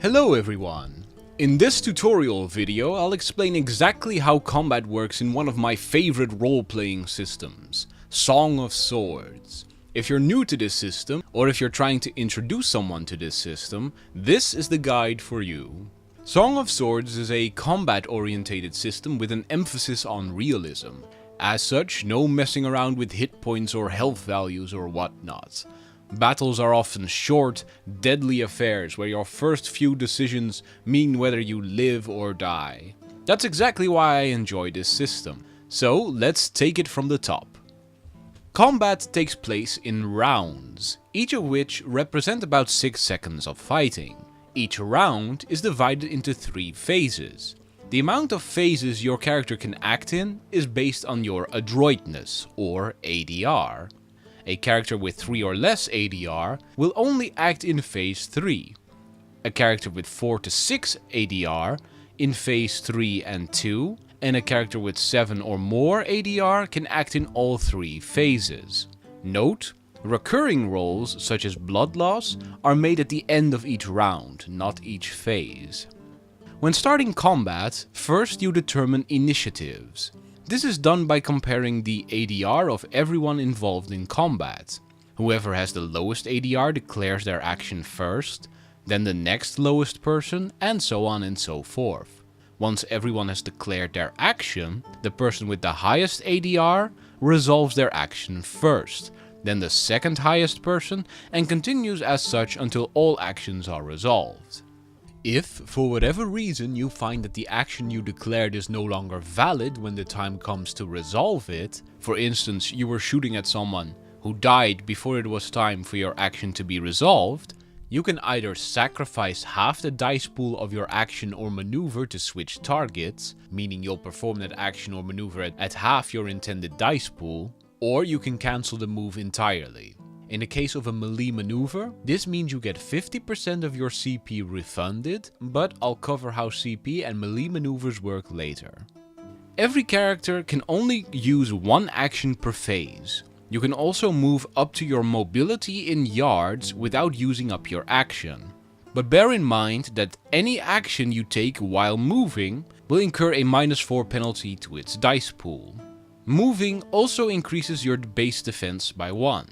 Hello everyone! In this tutorial video I'll explain exactly how combat works in one of my favorite role-playing systems, Song of Swords. If you're new to this system, or if you're trying to introduce someone to this system, this is the guide for you. Song of Swords is a combat-orientated system with an emphasis on realism. As such, no messing around with hit points or health values or whatnot. Battles are often short, deadly affairs where your first few decisions mean whether you live or die. That's exactly why I enjoy this system. So let's take it from the top. Combat takes place in rounds, each of which represent about 6 seconds of fighting. Each round is divided into 3 phases. The amount of phases your character can act in is based on your adroitness, or ADR. A character with 3 or less ADR will only act in phase 3. A character with 4 to 6 ADR in phase 3 and 2, and a character with 7 or more ADR can act in all 3 phases. Note, recurring rolls such as blood loss are made at the end of each round, not each phase. When starting combat, first you determine initiatives. This is done by comparing the ADR of everyone involved in combat. Whoever has the lowest ADR declares their action first, then the next lowest person, and so on and so forth. Once everyone has declared their action, the person with the highest ADR resolves their action first, then the second highest person, and continues as such until all actions are resolved. If, for whatever reason, you find that the action you declared is no longer valid when the time comes to resolve it, for instance, you were shooting at someone who died before it was time for your action to be resolved, you can either sacrifice half the dice pool of your action or maneuver to switch targets, meaning you'll perform that action or maneuver at half your intended dice pool, or you can cancel the move entirely. In the case of a melee maneuver, this means you get 50% of your CP refunded, but I'll cover how CP and melee maneuvers work later. Every character can only use one action per phase. You can also move up to your mobility in yards without using up your action. But bear in mind that any action you take while moving will incur a -4 penalty to its dice pool. Moving also increases your base defense by 1.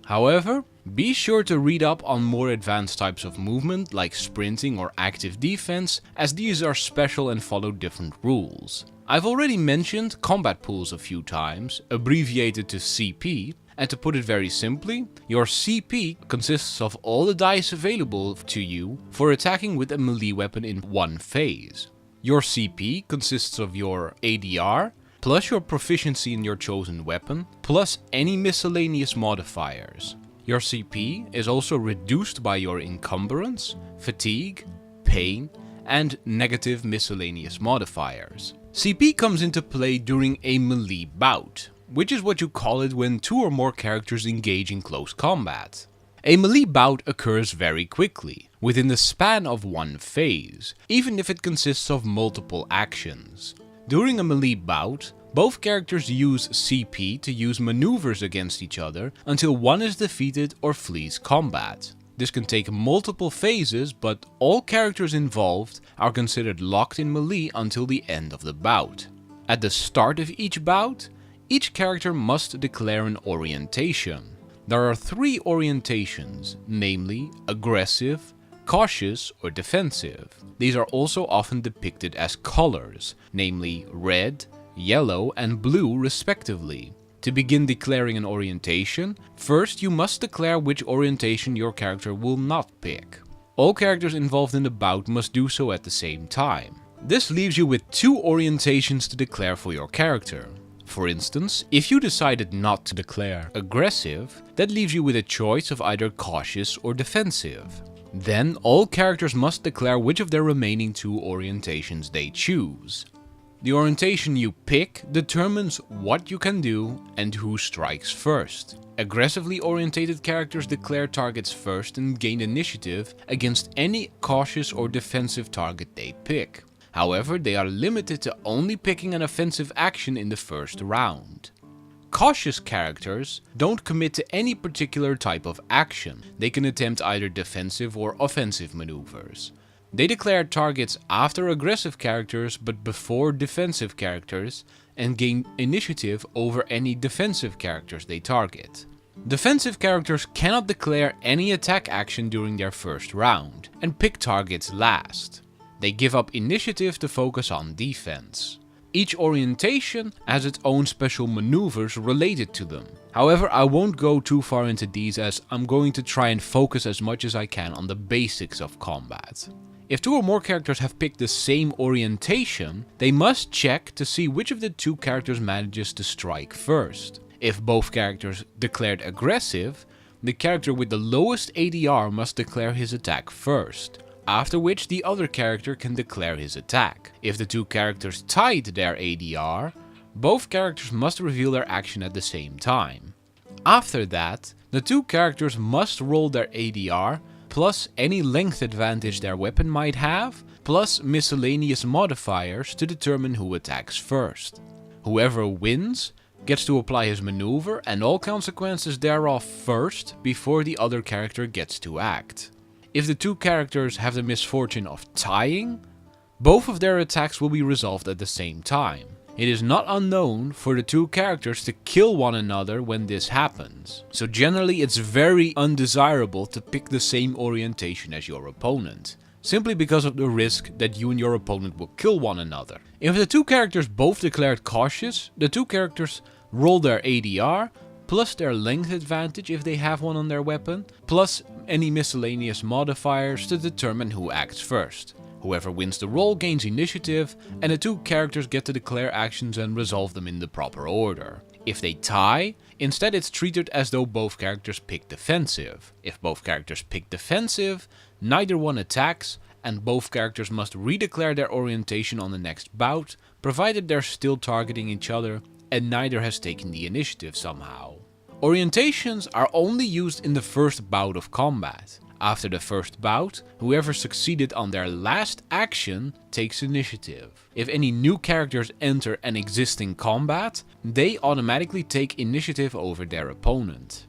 However, be sure to read up on more advanced types of movement like sprinting or active defense, as these are special and follow different rules. I've already mentioned combat pools a few times, abbreviated to CP, and to put it very simply, your CP consists of all the dice available to you for attacking with a melee weapon in one phase. Your CP consists of your ADR, plus your proficiency in your chosen weapon, plus any miscellaneous modifiers. Your CP is also reduced by your encumbrance, fatigue, pain, and negative miscellaneous modifiers. CP comes into play during a melee bout, which is what you call it when 2 or more characters engage in close combat. A melee bout occurs very quickly, within the span of one phase, even if it consists of multiple actions. During a melee bout, both characters use CP to use maneuvers against each other until one is defeated or flees combat. This can take multiple phases, but all characters involved are considered locked in melee until the end of the bout. At the start of each bout, each character must declare an orientation. There are 3 orientations, namely aggressive, cautious, or defensive. These are also often depicted as colors, namely red, yellow, and blue respectively. To begin declaring an orientation, first you must declare which orientation your character will not pick. All characters involved in the bout must do so at the same time. This leaves you with 2 orientations to declare for your character. For instance, if you decided not to declare aggressive, that leaves you with a choice of either cautious or defensive. Then all characters must declare which of their remaining 2 orientations they choose. The orientation you pick determines what you can do and who strikes first. Aggressively orientated characters declare targets first and gain initiative against any cautious or defensive target they pick. However, they are limited to only picking an offensive action in the first round. Cautious characters don't commit to any particular type of action. They can attempt either defensive or offensive maneuvers. They declare targets after aggressive characters but before defensive characters, and gain initiative over any defensive characters they target. Defensive characters cannot declare any attack action during their first round, and pick targets last. They give up initiative to focus on defense. Each orientation has its own special maneuvers related to them. However, I won't go too far into these as I'm going to try and focus as much as I can on the basics of combat. If two or more characters have picked the same orientation, they must check to see which of the two characters manages to strike first. If both characters declared aggressive, the character with the lowest ADR must declare his attack first, after which the other character can declare his attack. If the two characters tied their ADR, both characters must reveal their action at the same time. After that, the two characters must roll their ADR, plus any length advantage their weapon might have, plus miscellaneous modifiers to determine who attacks first. Whoever wins gets to apply his maneuver and all consequences thereof first before the other character gets to act. If the two characters have the misfortune of tying, both of their attacks will be resolved at the same time. It is not unknown for the two characters to kill one another when this happens, so generally it's very undesirable to pick the same orientation as your opponent, simply because of the risk that you and your opponent will kill one another. If the two characters both declared cautious, the two characters roll their ADR, plus their length advantage if they have one on their weapon, plus any miscellaneous modifiers to determine who acts first. Whoever wins the roll gains initiative, and the two characters get to declare actions and resolve them in the proper order. If they tie, instead it's treated as though both characters pick defensive. If both characters pick defensive, neither one attacks, and both characters must redeclare their orientation on the next bout, provided they're still targeting each other and neither has taken the initiative somehow. Orientations are only used in the first bout of combat. After the first bout, whoever succeeded on their last action takes initiative. If any new characters enter an existing combat, they automatically take initiative over their opponent.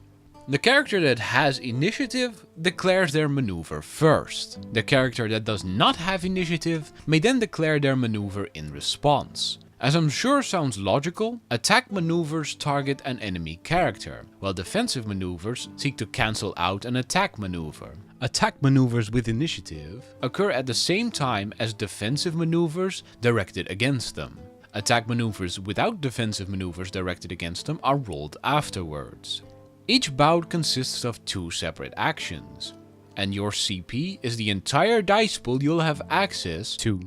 The character that has initiative declares their maneuver first. The character that does not have initiative may then declare their maneuver in response. As I'm sure sounds logical, attack maneuvers target an enemy character, while defensive maneuvers seek to cancel out an attack maneuver. Attack maneuvers with initiative occur at the same time as defensive maneuvers directed against them. Attack maneuvers without defensive maneuvers directed against them are rolled afterwards. Each bout consists of two separate actions, and your CP is the entire dice pool you'll have access to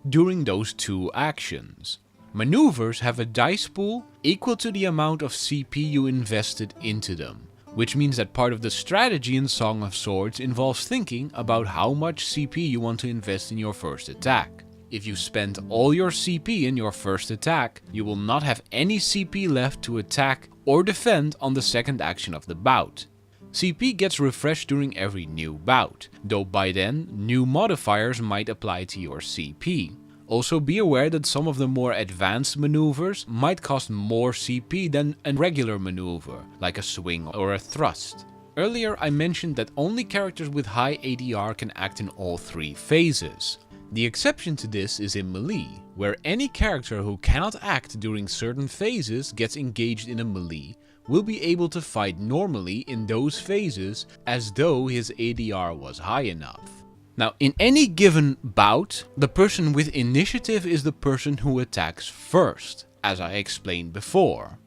during those two actions. Maneuvers have a dice pool equal to the amount of CP you invested into them, which means that part of the strategy in Song of Swords involves thinking about how much CP you want to invest in your first attack. If you spend all your CP in your first attack, you will not have any CP left to attack or defend on the second action of the bout. CP gets refreshed during every new bout, though by then new modifiers might apply to your CP. Also be aware that some of the more advanced maneuvers might cost more CP than a regular maneuver, like a swing or a thrust. Earlier I mentioned that only characters with high ADR can act in all three phases. The exception to this is in melee, where any character who cannot act during certain phases gets engaged in a melee will be able to fight normally in those phases as though his ADR was high enough. Now, in any given bout, the person with initiative is the person who attacks first, as I explained before.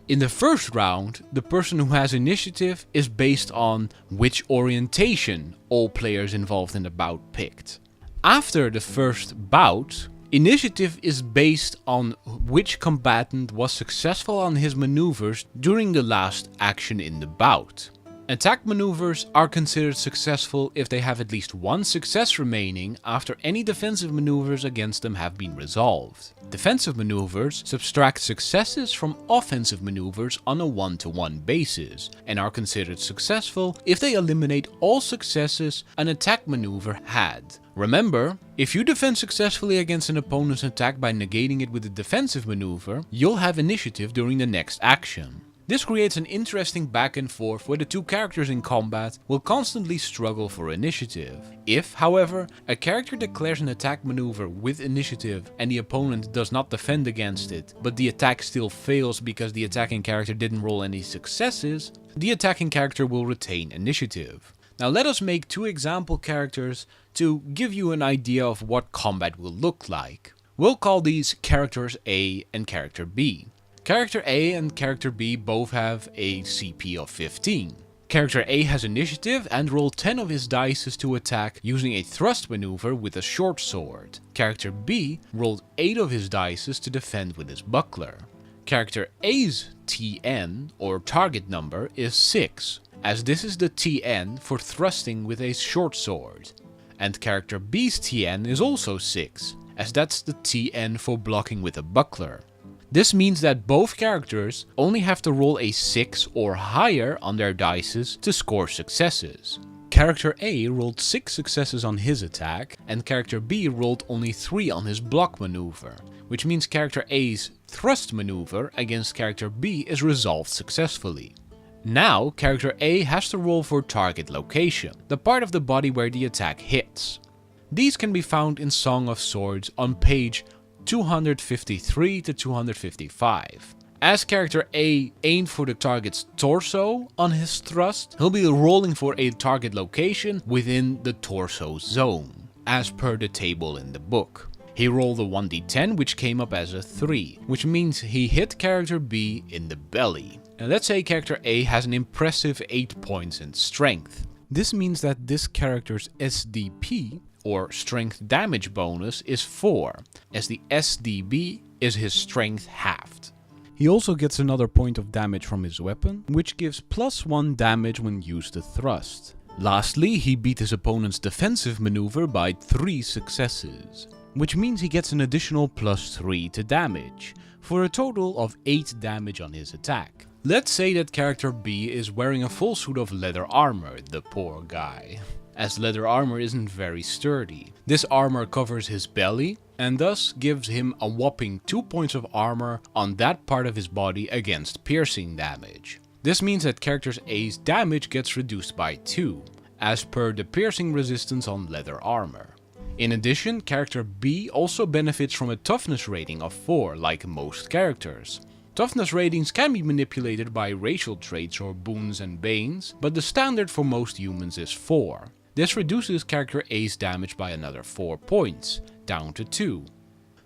In the first round, the person who has initiative is based on which orientation all players involved in the bout picked. After the first bout, initiative is based on which combatant was successful on his maneuvers during the last action in the bout. Attack maneuvers are considered successful if they have at least one success remaining after any defensive maneuvers against them have been resolved. Defensive maneuvers subtract successes from offensive maneuvers on a one-to-one basis, and are considered successful if they eliminate all successes an attack maneuver had. Remember, if you defend successfully against an opponent's attack by negating it with a defensive maneuver, you'll have initiative during the next action. This creates an interesting back and forth where the two characters in combat will constantly struggle for initiative. If, however, a character declares an attack maneuver with initiative and the opponent does not defend against it, but the attack still fails because the attacking character didn't roll any successes, the attacking character will retain initiative. Now let us make two example characters to give you an idea of what combat will look like. We'll call these characters A and character B. Character A and character B both have a CP of 15. Character A has initiative and rolled 10 of his dice to attack using a thrust maneuver with a short sword. Character B rolled 8 of his dice to defend with his buckler. Character A's TN, or target number, is 6, as this is the TN for thrusting with a short sword. And character B's TN is also 6, as that's the TN for blocking with a buckler. This means that both characters only have to roll a 6 or higher on their dice to score successes. Character A rolled 6 successes on his attack, and character B rolled only 3 on his block maneuver, which means character A's thrust maneuver against character B is resolved successfully. Now, character A has to roll for target location, the part of the body where the attack hits. These can be found in Song of Swords on page 253 to 255. As character A aimed for the target's torso on his thrust, he'll be rolling for a target location within the torso zone, as per the table in the book. He rolled a 1d10 which came up as a 3, which means he hit character B in the belly. And let's say character A has an impressive 8 points in strength. This means that this character's SDP, or strength damage bonus, is 4, as the SDB is his strength halved. He also gets another point of damage from his weapon, which gives +1 damage when used to thrust. Lastly, he beat his opponent's defensive maneuver by 3 successes, which means he gets an additional +3 to damage, for a total of 8 damage on his attack. Let's say that character B is wearing a full suit of leather armor, the poor guy, as leather armor isn't very sturdy. This armor covers his belly and thus gives him a whopping 2 points of armor on that part of his body against piercing damage. This means that character A's damage gets reduced by 2, as per the piercing resistance on leather armor. In addition, character B also benefits from a toughness rating of 4, like most characters. Toughness ratings can be manipulated by racial traits or boons and banes, but the standard for most humans is 4. This reduces character A's damage by another 4 points, down to 2.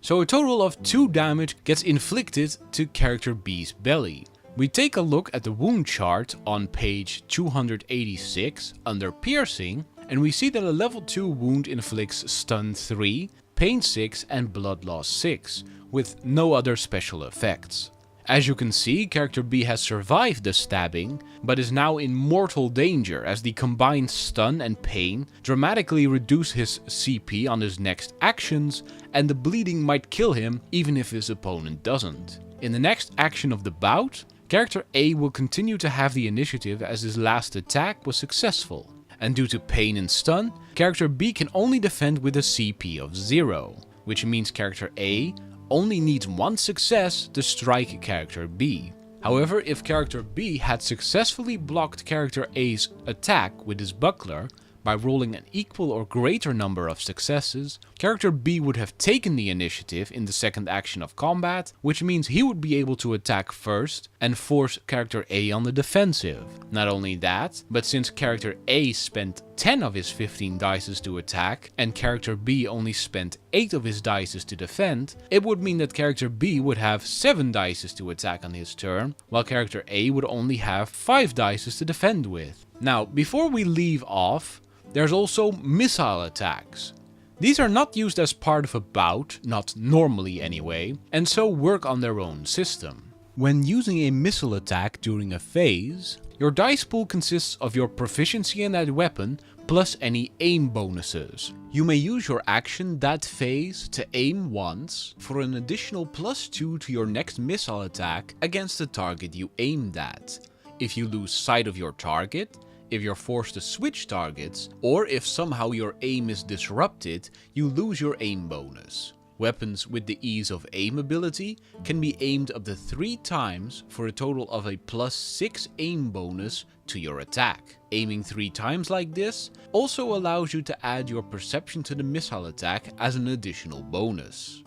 So a total of 2 damage gets inflicted to character B's belly. We take a look at the wound chart on page 286 under piercing, and we see that a level 2 wound inflicts stun 3, pain 6 and blood loss 6, with no other special effects. As you can see, character B has survived the stabbing, but is now in mortal danger as the combined stun and pain dramatically reduce his CP on his next actions, and the bleeding might kill him even if his opponent doesn't. In the next action of the bout, character A will continue to have the initiative as his last attack was successful, and due to pain and stun, character B can only defend with a CP of 0, which means character A only needs 1 success to strike character B. However, if character B had successfully blocked character A's attack with his buckler by rolling an equal or greater number of successes, character B would have taken the initiative in the second action of combat, which means he would be able to attack first and force character A on the defensive. Not only that, but since character A spent 10 of his 15 dice to attack and character B only spent 8 of his dice to defend, it would mean that character B would have 7 dice to attack on his turn, while character A would only have 5 dice to defend with. Now, before we leave off, there's also missile attacks. These are not used as part of a bout, not normally anyway, and so work on their own system. When using a missile attack during a phase, your dice pool consists of your proficiency in that weapon plus any aim bonuses. You may use your action that phase to aim once for an additional +2 to your next missile attack against the target you aimed at. If you lose sight of your target, if you're forced to switch targets, or if somehow your aim is disrupted, you lose your aim bonus. Weapons with the ease of aim ability can be aimed up to 3 times for a total of a +6 aim bonus to your attack. Aiming 3 times like this also allows you to add your perception to the missile attack as an additional bonus.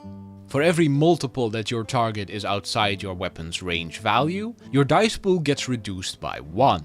For every multiple that your target is outside your weapon's range value, your dice pool gets reduced by 1.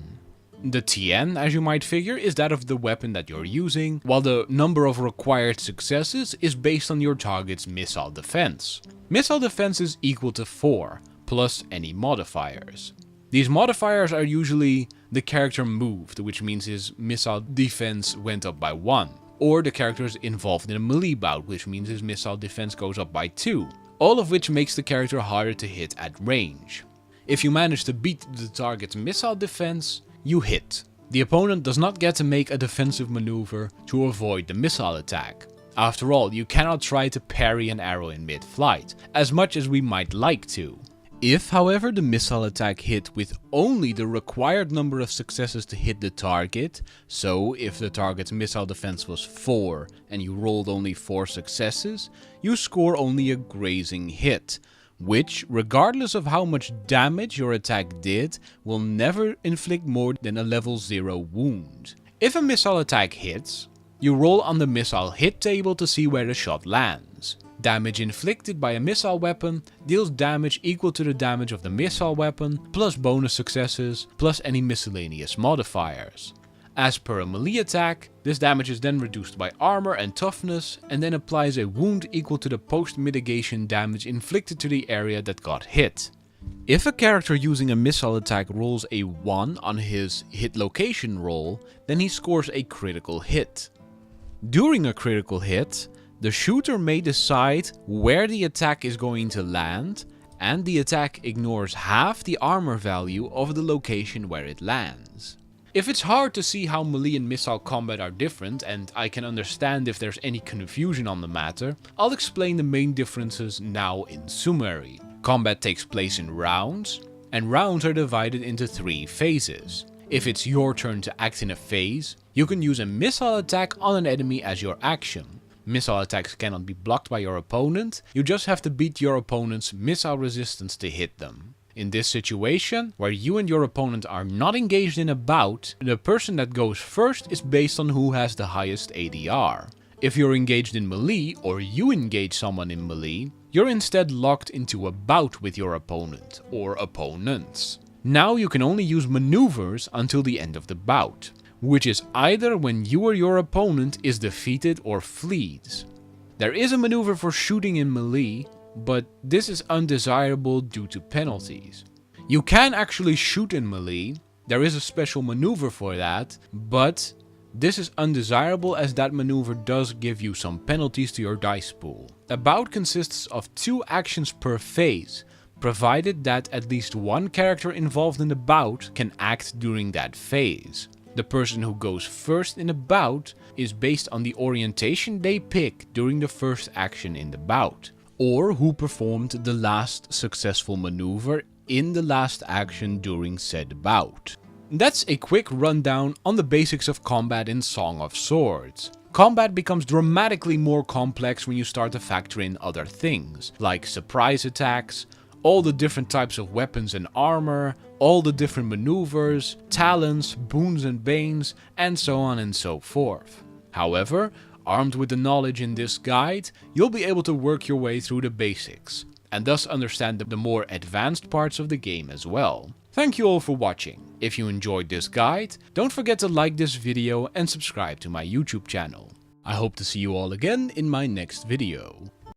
The TN, as you might figure, is that of the weapon that you're using, while the number of required successes is based on your target's missile defense. Missile defense is equal to 4, plus any modifiers. These modifiers are usually the character moved, which means his missile defense went up by 1. Or the character is involved in a melee bout, which means his missile defense goes up by 2. All of which makes the character harder to hit at range. If you manage to beat the target's missile defense, you hit. The opponent does not get to make a defensive maneuver to avoid the missile attack. After all, you cannot try to parry an arrow in mid-flight, as much as we might like to. If, however, the missile attack hit with only the required number of successes to hit the target, so if the target's missile defense was 4 and you rolled only 4 successes, you score only a grazing hit, which, regardless of how much damage your attack did, will never inflict more than a level 0 wound. If a missile attack hits, you roll on the missile hit table to see where the shot lands. Damage inflicted by a missile weapon deals damage equal to the damage of the missile weapon, plus bonus successes, plus any miscellaneous modifiers. As per a melee attack, this damage is then reduced by armor and toughness, and then applies a wound equal to the post-mitigation damage inflicted to the area that got hit. If a character using a missile attack rolls a 1 on his hit location roll, then he scores a critical hit. During a critical hit, the shooter may decide where the attack is going to land, and the attack ignores half the armor value of the location where it lands. If it's hard to see how melee and missile combat are different, and I can understand if there's any confusion on the matter, I'll explain the main differences now in summary. Combat takes place in rounds, and rounds are divided into 3 phases. If it's your turn to act in a phase, you can use a missile attack on an enemy as your action. Missile attacks cannot be blocked by your opponent, you just have to beat your opponent's missile resistance to hit them. In this situation, where you and your opponent are not engaged in a bout, the person that goes first is based on who has the highest ADR. If you're engaged in melee, or you engage someone in melee, you're instead locked into a bout with your opponent, or opponents. Now you can only use maneuvers until the end of the bout, which is either when you or your opponent is defeated or flees. There is a maneuver for shooting in melee, but this is undesirable due to penalties. You can actually shoot in melee, there is a special maneuver for that, but this is undesirable as that maneuver does give you some penalties to your dice pool. A bout consists of 2 actions per phase, provided that at least one character involved in the bout can act during that phase. The person who goes first in a bout is based on the orientation they pick during the first action in the bout, or who performed the last successful maneuver in the last action during said bout. That's a quick rundown on the basics of combat in Song of Swords. Combat becomes dramatically more complex when you start to factor in other things, like surprise attacks, all the different types of weapons and armor, all the different maneuvers, talents, boons and banes, and so on and so forth. However, armed with the knowledge in this guide, you'll be able to work your way through the basics, and thus understand the more advanced parts of the game as well. Thank you all for watching. If you enjoyed this guide, don't forget to like this video and subscribe to my YouTube channel. I hope to see you all again in my next video.